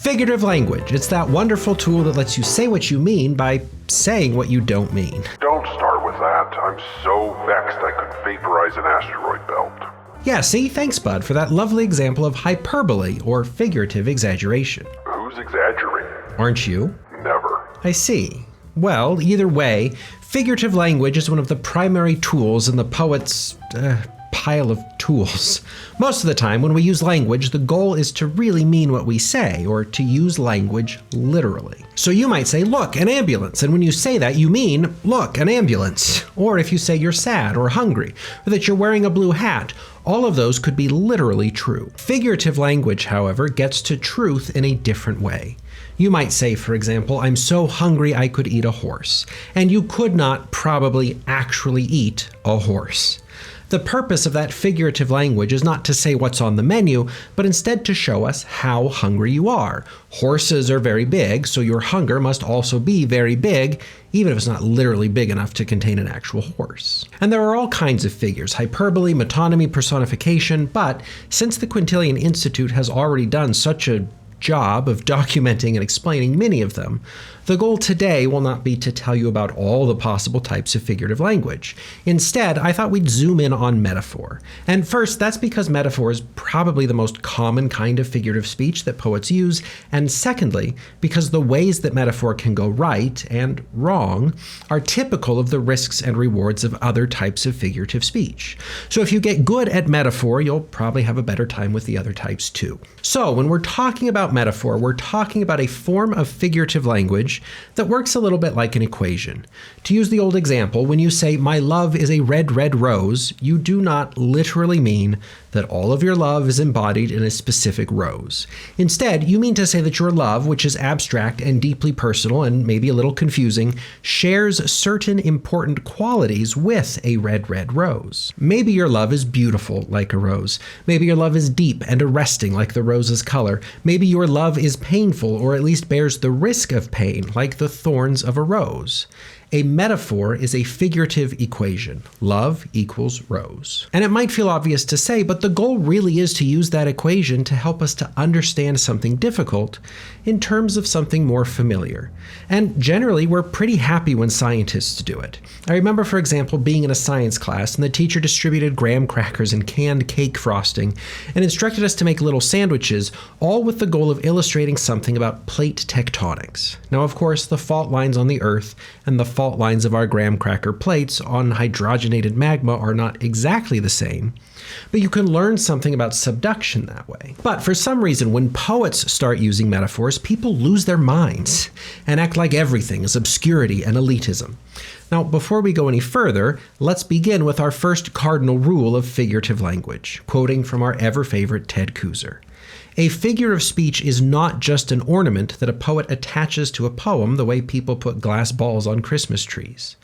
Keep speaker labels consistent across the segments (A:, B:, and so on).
A: Figurative language. It's that wonderful tool that lets you say what you mean by saying what you don't mean.
B: Don't start with that. I'm so vexed I could vaporize an asteroid belt.
A: Yeah, see? Thanks, bud, for that lovely example of hyperbole, or figurative exaggeration.
B: Who's exaggerating?
A: Aren't you?
B: Never.
A: I see. Well, either way, figurative language is one of the primary tools in the poet's pile of tools. Most of the time, when we use language, the goal is to really mean what we say, or to use language literally. So you might say, look, an ambulance, and when you say that, you mean, look, an ambulance. Or if you say you're sad or hungry, or that you're wearing a blue hat, all of those could be literally true. Figurative language, however, gets to truth in a different way. You might say, for example, I'm so hungry I could eat a horse, and you could not probably actually eat a horse. The purpose of that figurative language is not to say what's on the menu, but instead to show us how hungry you are. Horses are very big, so your hunger must also be very big, even if it's not literally big enough to contain an actual horse. And there are all kinds of figures, hyperbole, metonymy, personification, but since the Quintillion Institute has already done such a job of documenting and explaining many of them, the goal today will not be to tell you about all the possible types of figurative language. Instead, I thought we'd zoom in on metaphor. And first, that's because metaphor is probably the most common kind of figurative speech that poets use, and secondly, because the ways that metaphor can go right and wrong are typical of the risks and rewards of other types of figurative speech. So if you get good at metaphor, you'll probably have a better time with the other types too. So when we're talking about metaphor, we're talking about a form of figurative language that works a little bit like an equation. To use the old example, when you say, my love is a red, red rose, you do not literally mean that all of your love is embodied in a specific rose. Instead, you mean to say that your love, which is abstract and deeply personal and maybe a little confusing, shares certain important qualities with a red, red rose. Maybe your love is beautiful like a rose. Maybe your love is deep and arresting like the rose's color. Maybe your love is painful, or at least bears the risk of pain like the thorns of a rose. A metaphor is a figurative equation. Love equals rose. And it might feel obvious to say, but the goal really is to use that equation to help us to understand something difficult in terms of something more familiar. And generally, we're pretty happy when scientists do it. I remember, for example, being in a science class and the teacher distributed graham crackers and canned cake frosting and instructed us to make little sandwiches, all with the goal of illustrating something about plate tectonics. Now, of course, the fault lines on the Earth and the fault lines of our graham cracker plates on hydrogenated magma are not exactly the same, but you can learn something about subduction that way. But for some reason, when poets start using metaphors, people lose their minds and act like everything is obscurity and elitism. Now, before we go any further, let's begin with our first cardinal rule of figurative language, quoting from our ever-favorite Ted Kooser. A figure of speech is not just an ornament that a poet attaches to a poem the way people put glass balls on Christmas trees.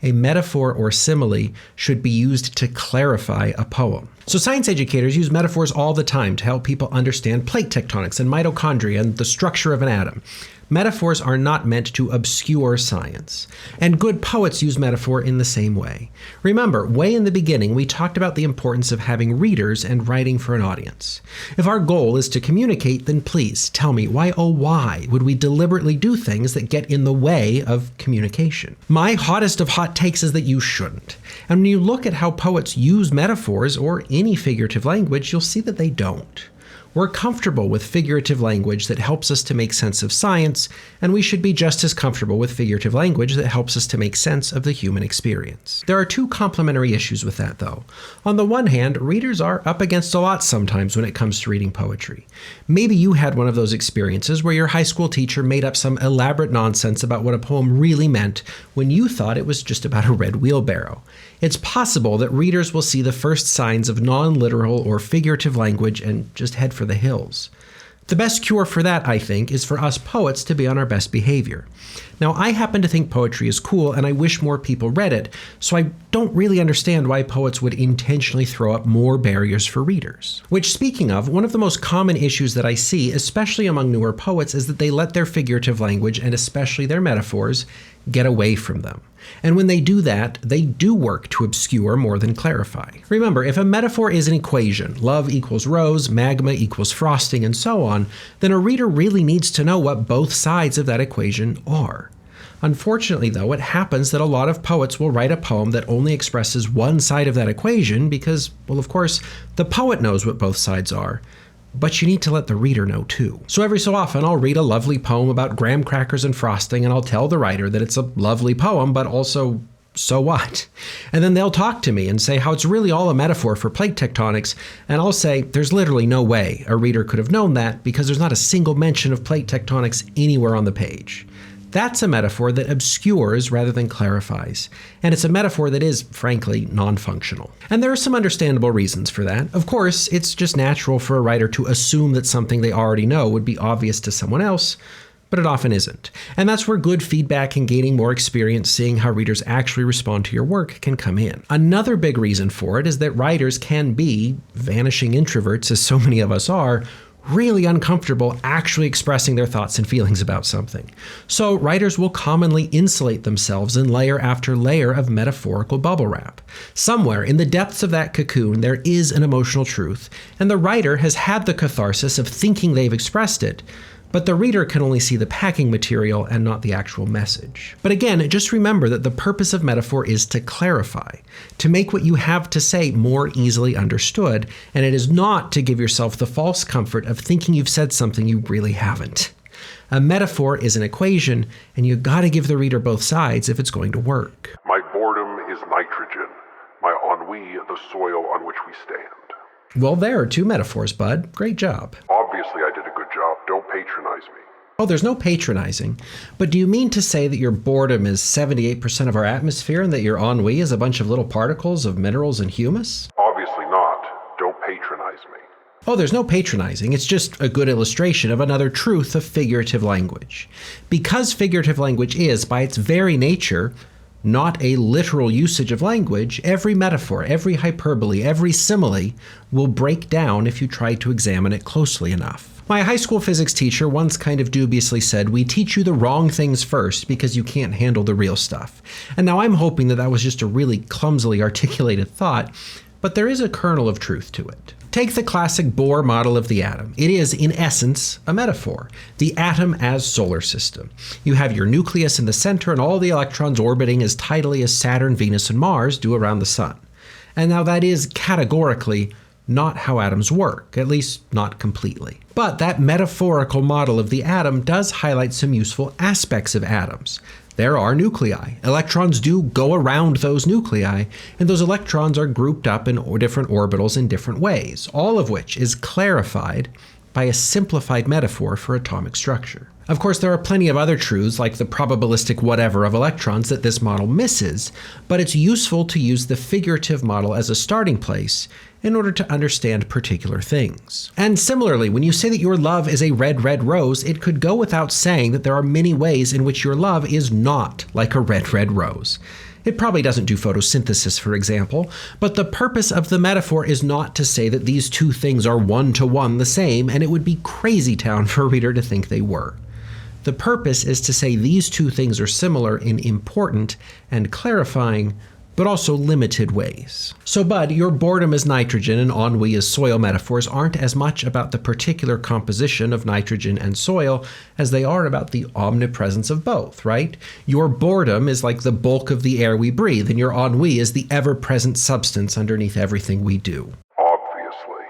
A: A metaphor or simile should be used to clarify a poem. So science educators use metaphors all the time to help people understand plate tectonics and mitochondria and the structure of an atom. Metaphors are not meant to obscure science, and good poets use metaphor in the same way. Remember, way in the beginning, we talked about the importance of having readers and writing for an audience. If our goal is to communicate, then please tell me why, oh why, would we deliberately do things that get in the way of communication? My hottest of hot takes is that you shouldn't. And when you look at how poets use metaphors or any figurative language, you'll see that they don't. We're comfortable with figurative language that helps us to make sense of science, and we should be just as comfortable with figurative language that helps us to make sense of the human experience. There are two complementary issues with that, though. On the one hand, readers are up against a lot sometimes when it comes to reading poetry. Maybe you had one of those experiences where your high school teacher made up some elaborate nonsense about what a poem really meant when you thought it was just about a red wheelbarrow. It's possible that readers will see the first signs of non-literal or figurative language and just head for the hills. The best cure for that, I think, is for us poets to be on our best behavior. Now, I happen to think poetry is cool, and I wish more people read it, so I don't really understand why poets would intentionally throw up more barriers for readers. Which, speaking of, one of the most common issues that I see, especially among newer poets, is that they let their figurative language, and especially their metaphors, get away from them. And when they do that, they do work to obscure more than clarify. Remember, if a metaphor is an equation, love equals rose, magma equals frosting, and so on, then a reader really needs to know what both sides of that equation are. Unfortunately, though, it happens that a lot of poets will write a poem that only expresses one side of that equation because, well, of course, the poet knows what both sides are. But you need to let the reader know too. So every so often I'll read a lovely poem about graham crackers and frosting, and I'll tell the writer that it's a lovely poem, but also, so what? And then they'll talk to me and say how it's really all a metaphor for plate tectonics, and I'll say there's literally no way a reader could have known that because there's not a single mention of plate tectonics anywhere on the page. That's a metaphor that obscures rather than clarifies, and it's a metaphor that is, frankly, non-functional. And there are some understandable reasons for that. Of course, it's just natural for a writer to assume that something they already know would be obvious to someone else, but it often isn't. And that's where good feedback and gaining more experience seeing how readers actually respond to your work can come in. Another big reason for it is that writers can be, vanishing introverts as so many of us are, really uncomfortable actually expressing their thoughts and feelings about something. So writers will commonly insulate themselves in layer after layer of metaphorical bubble wrap. Somewhere in the depths of that cocoon there is an emotional truth, and the writer has had the catharsis of thinking they've expressed it, but the reader can only see the packing material and not the actual message. But again, just remember that the purpose of metaphor is to clarify, to make what you have to say more easily understood, and it is not to give yourself the false comfort of thinking you've said something you really haven't. A metaphor is an equation, and you gotta give the reader both sides if it's going to work.
B: My boredom is nitrogen, my ennui the soil on which we stand.
A: Well, there are two metaphors, bud. Great job.
B: Obviously I did a good job. Don't patronize me.
A: Oh, there's no patronizing. But do you mean to say that your boredom is 78% of our atmosphere and that your ennui is a bunch of little particles of minerals and humus?
B: Obviously not. Don't patronize me.
A: Oh, there's no patronizing. It's just a good illustration of another truth of figurative language. Because figurative language is, by its very nature, not a literal usage of language, every metaphor, every hyperbole, every simile will break down if you try to examine it closely enough. My high school physics teacher once kind of dubiously said, "We teach you the wrong things first because you can't handle the real stuff." And now I'm hoping that that was just a really clumsily articulated thought, but there is a kernel of truth to it. Take the classic Bohr model of the atom. It is, in essence, a metaphor. The atom as solar system. You have your nucleus in the center and all the electrons orbiting as tidally as Saturn, Venus, and Mars do around the sun. And now that is categorically not how atoms work, at least not completely. But that metaphorical model of the atom does highlight some useful aspects of atoms. There are nuclei. Electrons do go around those nuclei, and those electrons are grouped up in different orbitals in different ways, all of which is clarified by a simplified metaphor for atomic structure. Of course, there are plenty of other truths, like the probabilistic whatever of electrons, that this model misses, but it's useful to use the figurative model as a starting place in order to understand particular things. And similarly, when you say that your love is a red, red rose, it could go without saying that there are many ways in which your love is not like a red, red rose. It probably doesn't do photosynthesis, for example, but the purpose of the metaphor is not to say that these two things are one-to-one the same, and it would be crazy town for a reader to think they were. The purpose is to say these two things are similar in important and clarifying, but also limited ways. So, Bud, your boredom as nitrogen and ennui as soil metaphors aren't as much about the particular composition of nitrogen and soil as they are about the omnipresence of both, right? Your boredom is like the bulk of the air we breathe, and your ennui is the ever-present substance underneath everything we do.
B: Obviously.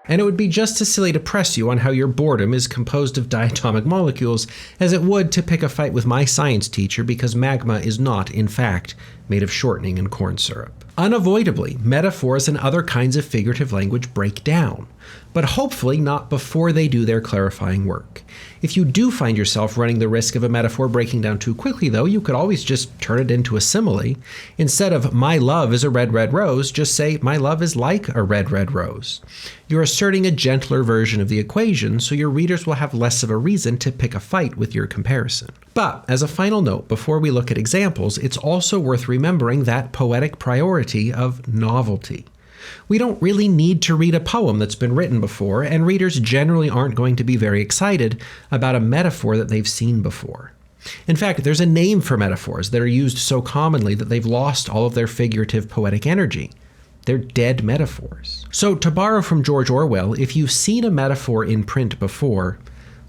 A: And it would be just as silly to press you on how your boredom is composed of diatomic molecules as it would to pick a fight with my science teacher because magma is not, in fact, made of shortening and corn syrup. Unavoidably, metaphors and other kinds of figurative language break down, but hopefully not before they do their clarifying work. If you do find yourself running the risk of a metaphor breaking down too quickly, though, you could always just turn it into a simile. Instead of "my love is a red, red rose," just say "my love is like a red, red rose." You're asserting a gentler version of the equation, so your readers will have less of a reason to pick a fight with your comparison. But as a final note, before we look at examples, it's also worth remembering that poetic priority of novelty. We don't really need to read a poem that's been written before, and readers generally aren't going to be very excited about a metaphor that they've seen before. In fact, there's a name for metaphors that are used so commonly that they've lost all of their figurative poetic energy. They're dead metaphors. So to borrow from George Orwell, if you've seen a metaphor in print before,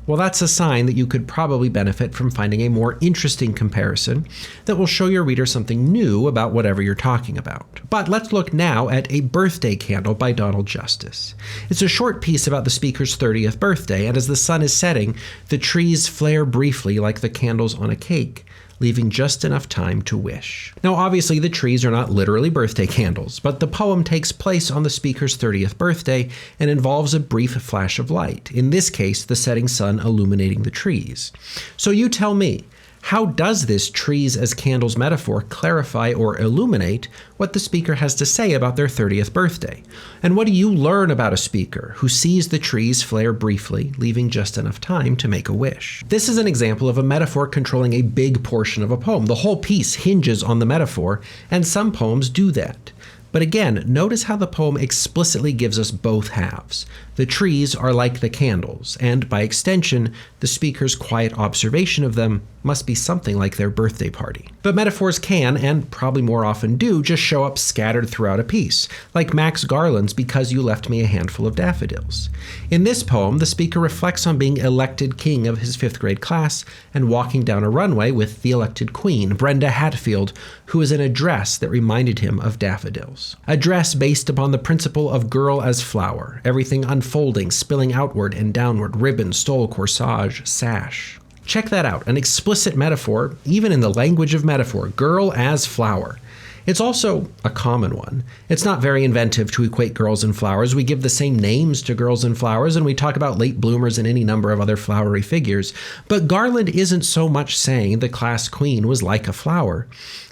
A: well, that's a sign that you could probably benefit from finding a more interesting comparison that will show your reader something new about whatever you're talking about. But let's look now at A Birthday Candle by Donald Justice. It's a short piece about the speaker's 30th birthday, and as the sun is setting, the trees flare briefly like the candles on a cake, leaving just enough time to wish. Now, obviously, the trees are not literally birthday candles, but the poem takes place on the speaker's 30th birthday and involves a brief flash of light, in this case, the setting sun illuminating the trees. So you tell me, how does this trees as candles metaphor clarify or illuminate what the speaker has to say about their 30th birthday? And what do you learn about a speaker who sees the trees flare briefly, leaving just enough time to make a wish? This is an example of a metaphor controlling a big portion of a poem. The whole piece hinges on the metaphor, and some poems do that. But again, notice how the poem explicitly gives us both halves. The trees are like the candles, and by extension, the speaker's quiet observation of them must be something like their birthday party. But metaphors can, and probably more often do, just show up scattered throughout a piece, like Max Garland's "Because You Left Me a Handful of Daffodils." In this poem, the speaker reflects on being elected king of his 5th grade class and walking down a runway with the elected queen, Brenda Hatfield, who is in a dress that reminded him of daffodils. A dress based upon the principle of girl as flower, everything unfolding, spilling outward and downward, ribbon, stole, corsage, sash. Check that out, an explicit metaphor, even in the language of metaphor, girl as flower. It's also a common one. It's not very inventive to equate girls and flowers. We give the same names to girls and flowers, and we talk about late bloomers and any number of other flowery figures. But Garland isn't so much saying the class queen was like a flower,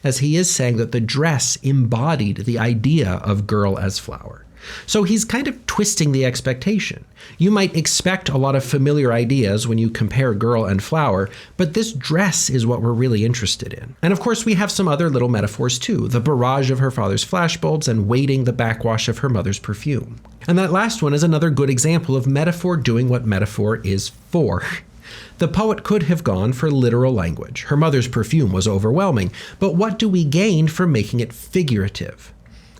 A: as he is saying that the dress embodied the idea of girl as flower. So he's kind of twisting the expectation. You might expect a lot of familiar ideas when you compare girl and flower, but this dress is what we're really interested in. And of course, we have some other little metaphors too, the barrage of her father's flashbulbs and waiting the backwash of her mother's perfume. And that last one is another good example of metaphor doing what metaphor is for. The poet could have gone for literal language. Her mother's perfume was overwhelming, but what do we gain from making it figurative?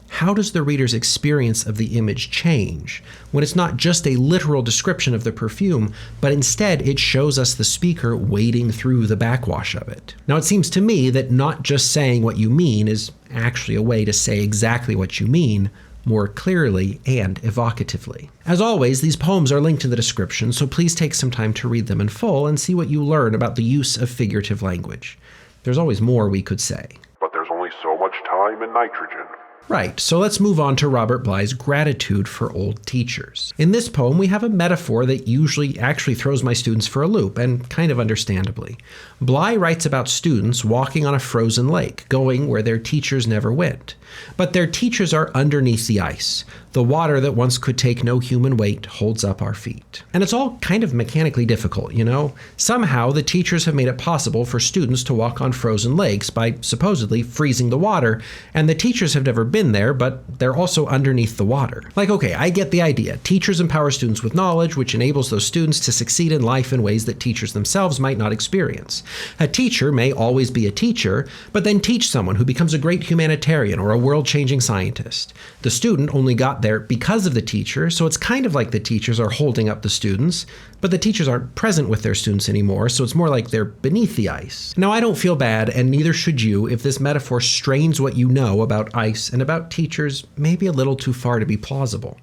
A: How does the reader's experience of the image change when it's not just a literal description of the perfume, but instead it shows us the speaker wading through the backwash of it? Now, it seems to me that not just saying what you mean is actually a way to say exactly what you mean more clearly and evocatively. As always, these poems are linked in the description, so please take some time to read them in full and see what you learn about the use of figurative language. There's always more we could say.
B: But there's only so much time in nitrogen.
A: Right, so let's move on to Robert Bly's Gratitude for Old Teachers. In this poem, we have a metaphor that usually actually throws my students for a loop, and kind of understandably. Bly writes about students walking on a frozen lake, going where their teachers never went. But their teachers are underneath the ice. The water that once could take no human weight holds up our feet. And it's all kind of mechanically difficult, you know? Somehow, the teachers have made it possible for students to walk on frozen lakes by supposedly freezing the water, and the teachers have never been there, but they're also underneath the water. Like, okay, I get the idea. Teachers empower students with knowledge, which enables those students to succeed in life in ways that teachers themselves might not experience. A teacher may always be a teacher, but then teach someone who becomes a great humanitarian or a world-changing scientist. The student only got there because of the teacher, so it's kind of like the teachers are holding up the students, but the teachers aren't present with their students anymore, so it's more like they're beneath the ice. Now, I don't feel bad, and neither should you, if this metaphor strains what you know about ice and about teachers maybe a little too far to be plausible.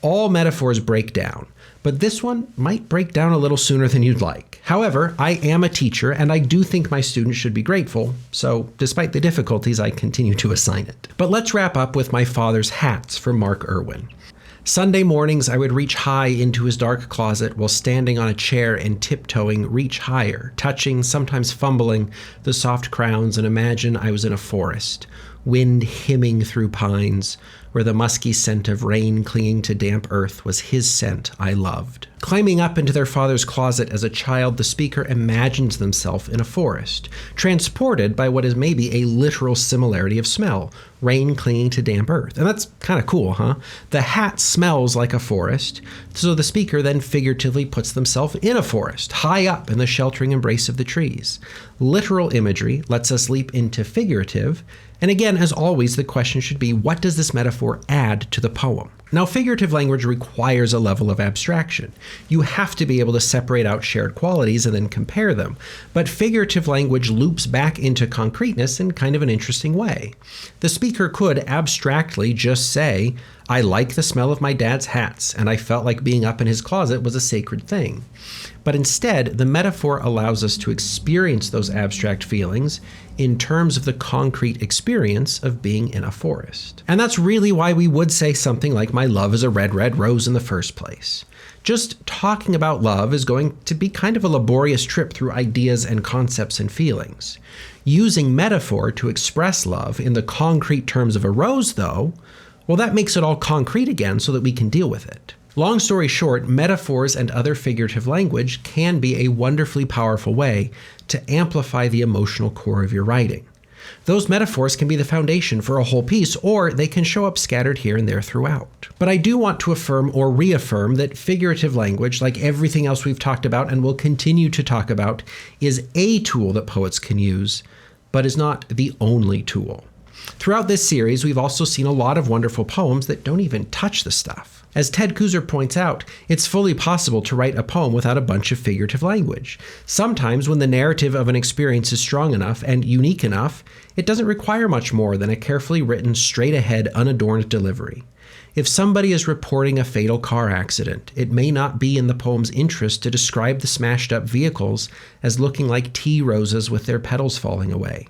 A: All metaphors break down, but this one might break down a little sooner than you'd like. However, I am a teacher, and I do think my students should be grateful, so despite the difficulties, I continue to assign it. But let's wrap up with my father's hats from Mark Irwin. Sunday mornings, I would reach high into his dark closet while standing on a chair and tiptoeing reach higher, touching, sometimes fumbling, the soft crowns and imagine I was in a forest, wind hymning through pines, where the musky scent of rain clinging to damp earth was his scent I loved. Climbing up into their father's closet as a child, the speaker imagines themselves in a forest, transported by what is maybe a literal similarity of smell, rain clinging to damp earth. And that's kind of cool, huh? The hat smells like a forest, so the speaker then figuratively puts themselves in a forest, high up in the sheltering embrace of the trees. Literal imagery lets us leap into figurative, and again, as always, the question should be, what does this metaphor add to the poem? Now, figurative language requires a level of abstraction. You have to be able to separate out shared qualities and then compare them. But figurative language loops back into concreteness in kind of an interesting way. The speaker could abstractly just say, I like the smell of my dad's hats, and I felt like being up in his closet was a sacred thing. But instead, the metaphor allows us to experience those abstract feelings in terms of the concrete experience of being in a forest. And that's really why we would say something like, my love is a red, red rose in the first place. Just talking about love is going to be kind of a laborious trip through ideas and concepts and feelings. Using metaphor to express love in the concrete terms of a rose, though, well, that makes it all concrete again so that we can deal with it. Long story short, metaphors and other figurative language can be a wonderfully powerful way to amplify the emotional core of your writing. Those metaphors can be the foundation for a whole piece, or they can show up scattered here and there throughout. But I do want to affirm or reaffirm that figurative language, like everything else we've talked about and will continue to talk about, is a tool that poets can use, but is not the only tool. Throughout this series, we've also seen a lot of wonderful poems that don't even touch the stuff. As Ted Kuzer points out, it's fully possible to write a poem without a bunch of figurative language. Sometimes when the narrative of an experience is strong enough and unique enough, it doesn't require much more than a carefully written, straight-ahead, unadorned delivery. If somebody is reporting a fatal car accident, it may not be in the poem's interest to describe the smashed-up vehicles as looking like tea roses with their petals falling away.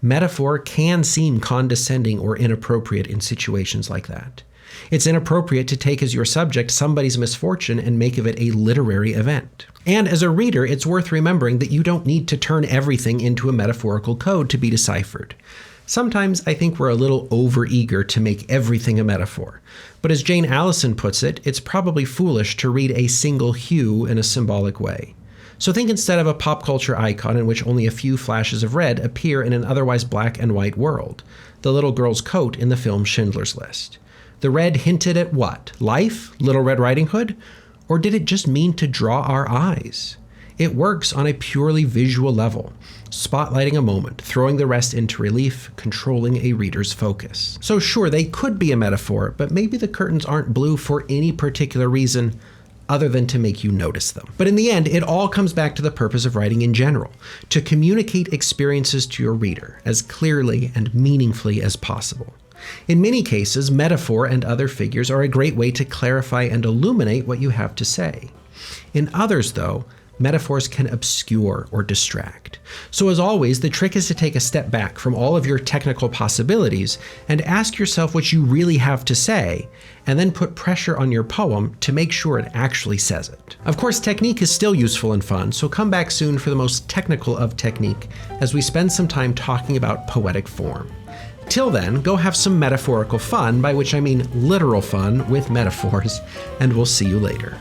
A: Metaphor can seem condescending or inappropriate in situations like that. It's inappropriate to take as your subject somebody's misfortune and make of it a literary event. And as a reader, it's worth remembering that you don't need to turn everything into a metaphorical code to be deciphered. Sometimes I think we're a little overeager to make everything a metaphor. But as Jane Allison puts it, it's probably foolish to read a single hue in a symbolic way. So think instead of a pop culture icon in which only a few flashes of red appear in an otherwise black and white world, the little girl's coat in the film Schindler's List. The red hinted at what? Life? Little Red Riding Hood? Or did it just mean to draw our eyes? It works on a purely visual level, spotlighting a moment, throwing the rest into relief, controlling a reader's focus. So sure, they could be a metaphor, but maybe the curtains aren't blue for any particular reason other than to make you notice them. But in the end, it all comes back to the purpose of writing in general, to communicate experiences to your reader as clearly and meaningfully as possible. In many cases, metaphor and other figures are a great way to clarify and illuminate what you have to say. In others, though, metaphors can obscure or distract. So as always, the trick is to take a step back from all of your technical possibilities and ask yourself what you really have to say, and then put pressure on your poem to make sure it actually says it. Of course, technique is still useful and fun, so come back soon for the most technical of technique as we spend some time talking about poetic form. Till then, go have some metaphorical fun, by which I mean literal fun with metaphors, and we'll see you later.